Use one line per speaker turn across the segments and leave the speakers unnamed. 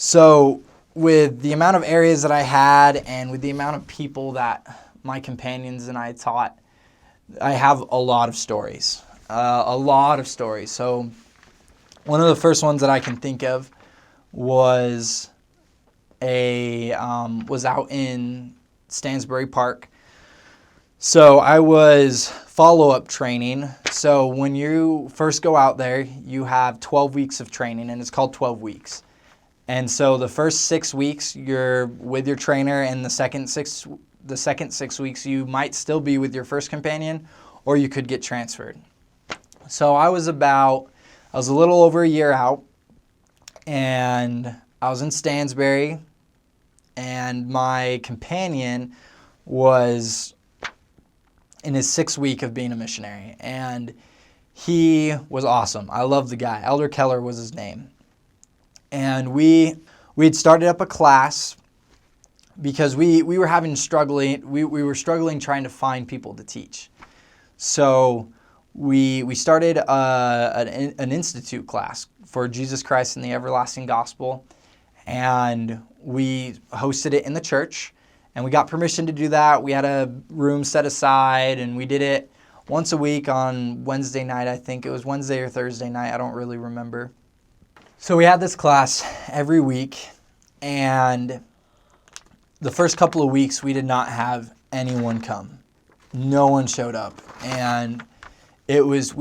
So with the amount of areas that I had and with the amount of people that my companions and I taught, I have a lot of stories. So one of the first ones that I can think of was was out in Stansbury Park. So I was follow-up training. So when you first go out there, you have 12 weeks of training, and it's called 12 weeks. And so the first 6 weeks, you're with your trainer, and the second six weeks, you might still be with your first companion, or you could get transferred. So I was a little over a year out, and I was in Stansbury, and my companion was in his 6th week of being a missionary, and he was awesome. I love the guy. Elder Keller was his name. And we'd started up a class because we were struggling trying to find people to teach. So we started an institute class for Jesus Christ and the Everlasting Gospel, and we hosted it in the church, and we got permission to do that. We had a room set aside, and we did it once a week on Wednesday night. I think it was Wednesday or Thursday night. I don't really remember. So we had this class every week, and the first couple of weeks we did not have anyone come. No one showed up, and it was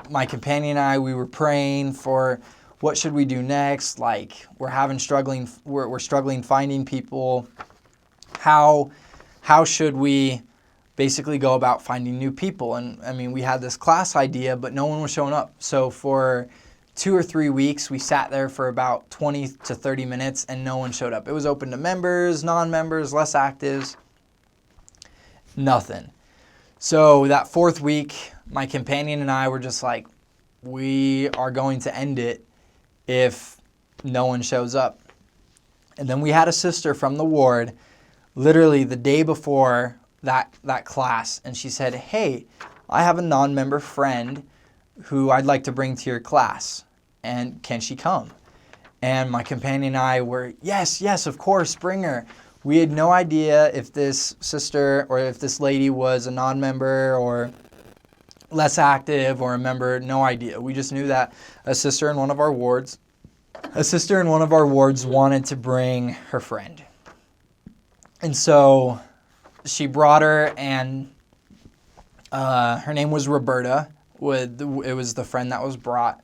my companion and I, we were praying for what should we do next. Like we're struggling finding people. How should we basically go about finding new people? And I mean, we had this class idea, but no one was showing up. So for 2 or 3 weeks, we sat there for about 20 to 30 minutes and no one showed up. It was open to members, non-members, less actives, nothing. So that 4th week, my companion and I were just like, we are going to end it if no one shows up. And then we had a sister from the ward literally the day before that class, and she said, hey, I have a non-member friend who I'd like to bring to your class, and can she come? And my companion and I were, yes, of course, bring her. We had no idea if this sister or if this lady was a non-member or less active or a member, no idea. We just knew that a sister in one of our wards wanted to bring her friend. And so she brought her, and her name was Roberta. It was the friend that was brought,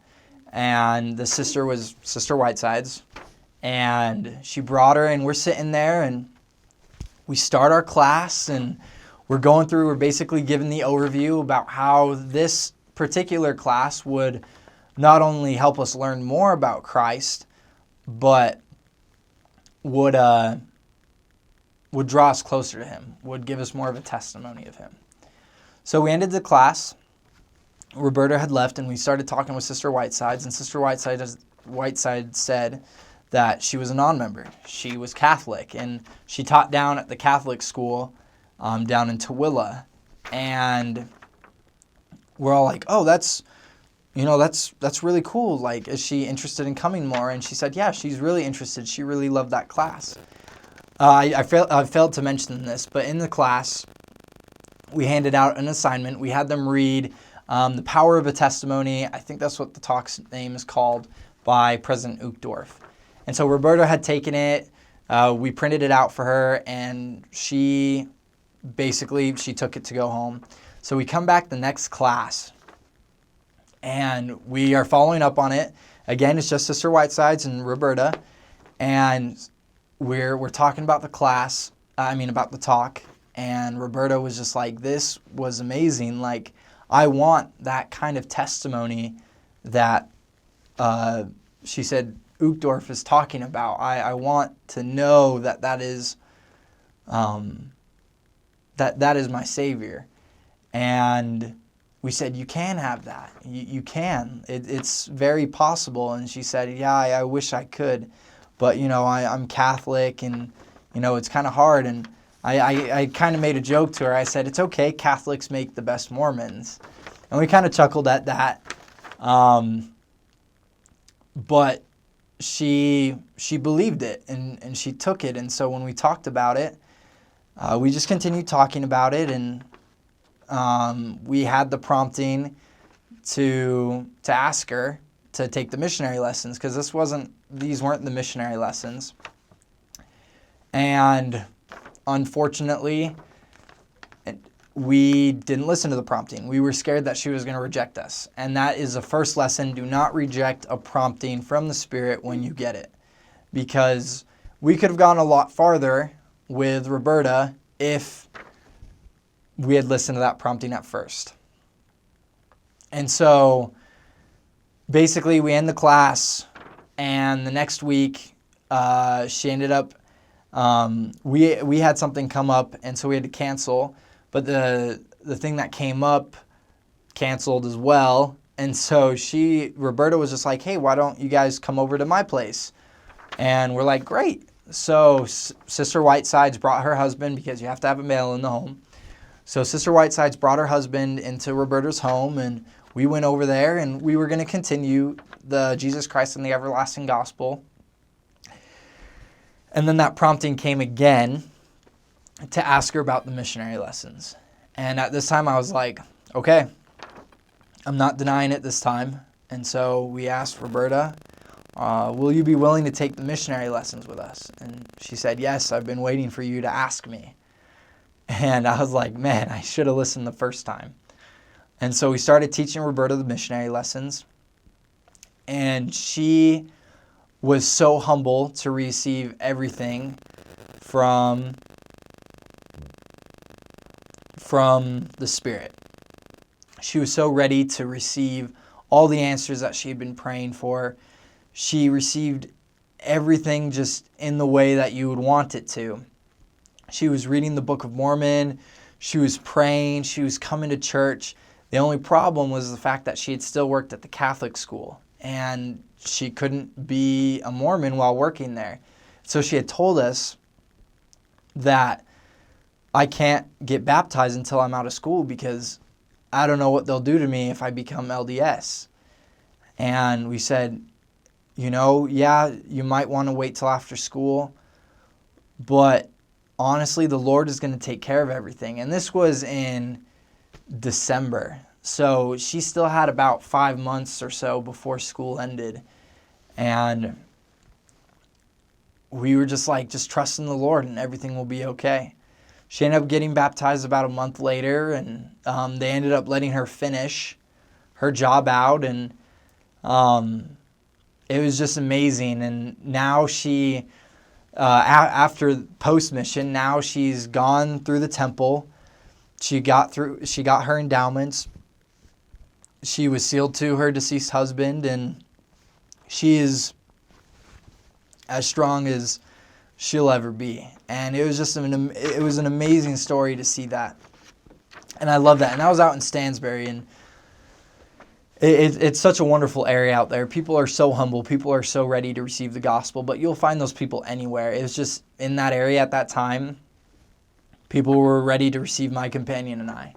and the sister was Sister Whitesides. And she brought her, and we're sitting there, and we start our class, and we're basically given the overview about how this particular class would not only help us learn more about Christ, but would draw us closer to him, would give us more of a testimony of him. So we ended the class. Roberta had left, and we started talking with Sister Whitesides, and Sister Whiteside said that she was a non-member. She was Catholic, and she taught down at the Catholic school down in Tooele. And we're all like, oh, that's really cool. Like, is she interested in coming more? And she said, yeah, she's really interested. She really loved that class. I failed to mention this, but in the class, we handed out an assignment. We had them read The Power of a Testimony. I think that's what the talk's name is called, by President Uchtdorf. And so Roberta had taken it. We printed it out for her, and she took it to go home. So we come back the next class, and we are following up on it. Again, it's just Sister Whitesides and Roberta, and we're talking about about the talk, and Roberta was just like, this was amazing. Like, I want that kind of testimony that she said Uchtdorf is talking about. I want to know that is that is my Savior. And we said, you can have that. You can. It's very possible. And she said, yeah, I wish I could. But, I'm Catholic, and, it's kind of hard. And I kind of made a joke to her. I said, it's okay, Catholics make the best Mormons. And we kind of chuckled at that. But she believed it and she took it. And so when we talked about it, we just continued talking about it, and we had the prompting to ask her to take the missionary lessons, because these weren't the missionary lessons. And unfortunately, we didn't listen to the prompting. We were scared that she was going to reject us. And that is the first lesson. Do not reject a prompting from the Spirit when you get it. Because we could have gone a lot farther with Roberta if we had listened to that prompting at first. And so basically we end the class, and the next week she ended up, we had something come up, and so we had to cancel. But the thing that came up canceled as well. And so Roberta was just like, hey, why don't you guys come over to my place? And we're like, great. So Sister Whitesides brought her husband, because you have to have a male in the home. So Sister Whitesides brought her husband into Roberta's home, and we went over there, and we were going to continue the Jesus Christ and the Everlasting Gospel. And then that prompting came again to ask her about the missionary lessons. And at this time I was like, okay, I'm not denying it this time. And so we asked Roberta, will you be willing to take the missionary lessons with us? And she said, yes, I've been waiting for you to ask me. And I was like, man, I should have listened the first time. And so we started teaching Roberta the missionary lessons. And she was so humble to receive everything from the Spirit. She was so ready to receive all the answers that she had been praying for. She received everything just in the way that you would want it to. She was reading the Book of Mormon. She was praying. She was coming to church. The only problem was the fact that she had still worked at the Catholic school, and she couldn't be a Mormon while working there. So she had told us that I can't get baptized until I'm out of school, because I don't know what they'll do to me if I become LDS. And we said, yeah, you might want to wait till after school, but honestly, the Lord is going to take care of everything. And this was in December. So she still had about 5 months or so before school ended. And we were just trust in the Lord and everything will be okay. She ended up getting baptized about a month later, and they ended up letting her finish her job out. And it was just amazing. And now she, after post-mission, now she's gone through the temple. She got her endowments. She was sealed to her deceased husband, and she is as strong as she'll ever be. And it was just an amazing story to see that. And I love that. And I was out in Stansbury, and it's such a wonderful area out there. People are so humble. People are so ready to receive the gospel, but you'll find those people anywhere. It was just in that area at that time, people were ready to receive my companion and I.